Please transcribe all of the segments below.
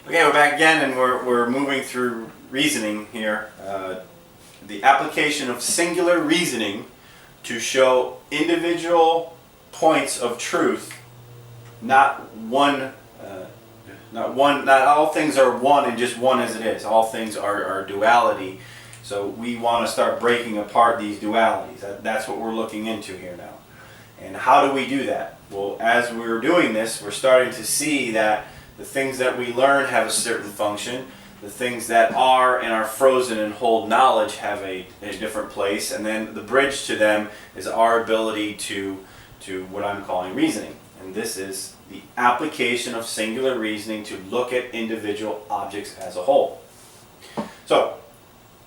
Okay, we're back again, and we're moving through reasoning here. The application of singular reasoning to show individual points of truth, not one, not all things are one and just one as it is. All things are duality. So we want to start breaking apart these dualities. That's what we're looking into here now. And how do we do that? Well, as we're doing this, we're starting to see that the things that we learn have a certain function. The things that are and are frozen and hold knowledge have a different place. And then the bridge to them is our ability to what I'm calling reasoning. And this is the application of singular reasoning to look at individual objects as a whole. So,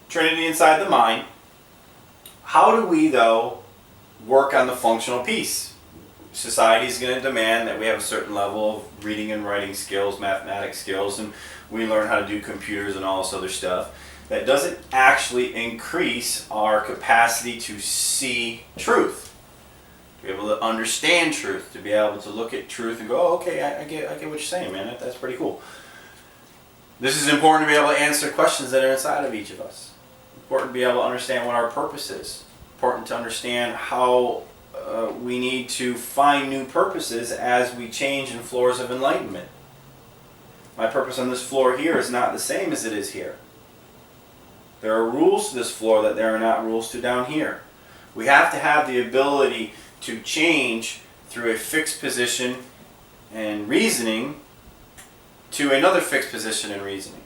Trinity inside the mind. How do we, though, work on the functional piece? Society is going to demand that we have a certain level of reading and writing skills, mathematics skills, and we learn how to do computers and all this other stuff. That doesn't actually increase our capacity to see truth, to be able to understand truth, to be able to look at truth and go, oh, okay, I get what you're saying, man. That's pretty cool. This is important to be able to answer questions that are inside of each of us. Important to be able to understand what our purpose is. Important to understand how we need to find new purposes as we change in floors of enlightenment. My purpose on this floor here is not the same as it is here. There are rules to this floor that there are not rules to down here. We have to have the ability to change through a fixed position and reasoning to another fixed position and reasoning.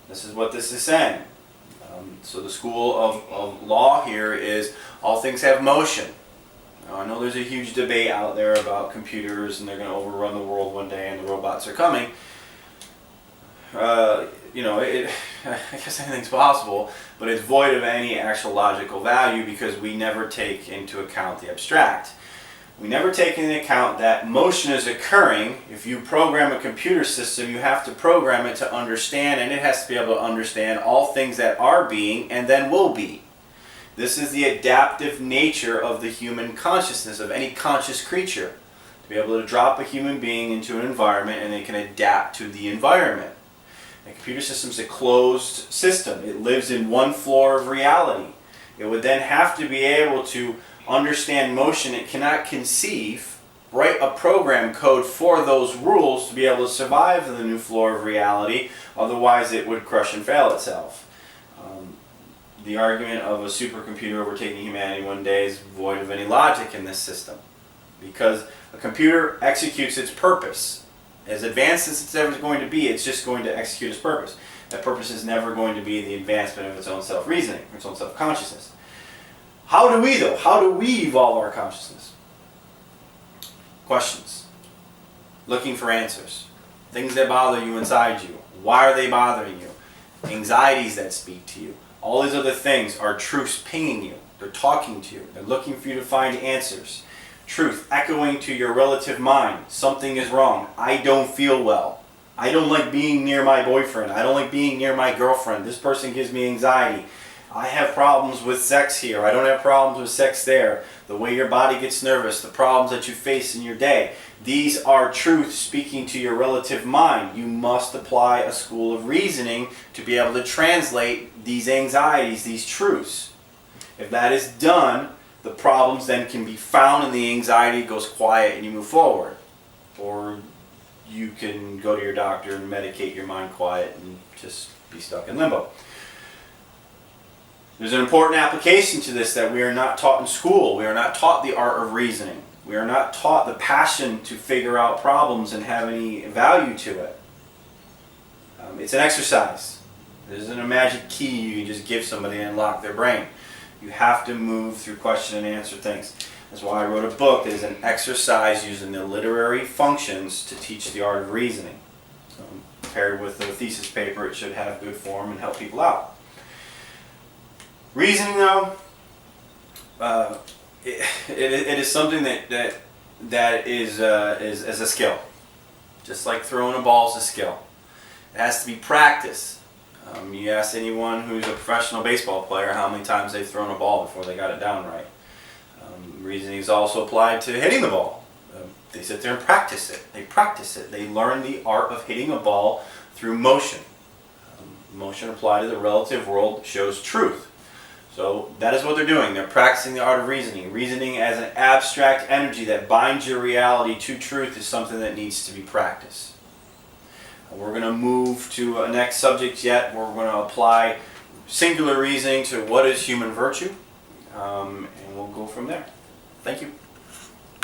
This is what this is saying. So the school of law here is all things have motion. Now, I know there's a huge debate out there about computers and they're going to overrun the world one day and the robots are coming. I guess anything's possible, but it's void of any actual logical value because we never take into account the abstract. We never take into account that motion is occurring. If you program a computer system, you have to program it to understand, and it has to be able to understand all things that are being and then will be. This is the adaptive nature of the human consciousness, of any conscious creature. To be able to drop a human being into an environment and they can adapt to the environment. A computer system is a closed system. It lives in one floor of reality. It would then have to be able to understand motion. It cannot conceive, write a program code for those rules to be able to survive in the new floor of reality. Otherwise it would crush and fail itself. The argument of a supercomputer overtaking humanity one day is void of any logic in this system. Because a computer executes its purpose. As advanced as it's ever going to be, it's just going to execute its purpose. That purpose is never going to be the advancement of its own self-reasoning, its own self-consciousness. How do we, though? How do we evolve our consciousness? Questions. Looking for answers. Things that bother you inside you. Why are they bothering you? Anxieties that speak to you. All these other things are truths pinging you. They're talking to you. They're looking for you to find answers. Truth echoing to your relative mind. Something is wrong. I don't feel well. I don't like being near my boyfriend. I don't like being near my girlfriend. This person gives me anxiety. I have problems with sex here. I don't have problems with sex there. The way your body gets nervous, the problems that you face in your day. These are truths speaking to your relative mind. You must apply a school of reasoning to be able to translate these anxieties, these truths. If that is done, the problems then can be found and the anxiety goes quiet and you move forward. Or you can go to your doctor and medicate your mind quiet and just be stuck in limbo. There's an important application to this that we are not taught in school. We are not taught the art of reasoning. We are not taught the passion to figure out problems and have any value to it. It's an exercise. There isn't a magic key you can just give somebody and unlock their brain. You have to move through question and answer things. That's why I wrote a book that is an exercise using the literary functions to teach the art of reasoning. Paired with the thesis paper, it should have good form and help people out. Reasoning, though, it is something that is a skill. Just like throwing a ball is a skill. It has to be practiced. You ask anyone who's a professional baseball player how many times they've thrown a ball before they got it down right. Reasoning is also applied to hitting the ball. they sit there and practice it. They practice it. They learn the art of hitting a ball through motion. Motion applied to the relative world shows truth. So that is what they're doing. They're practicing the art of reasoning. Reasoning as an abstract energy that binds your reality to truth is something that needs to be practiced. We're going to move to a next subject yet. We're going to apply singular reasoning to what is human virtue, and we'll go from there. Thank you.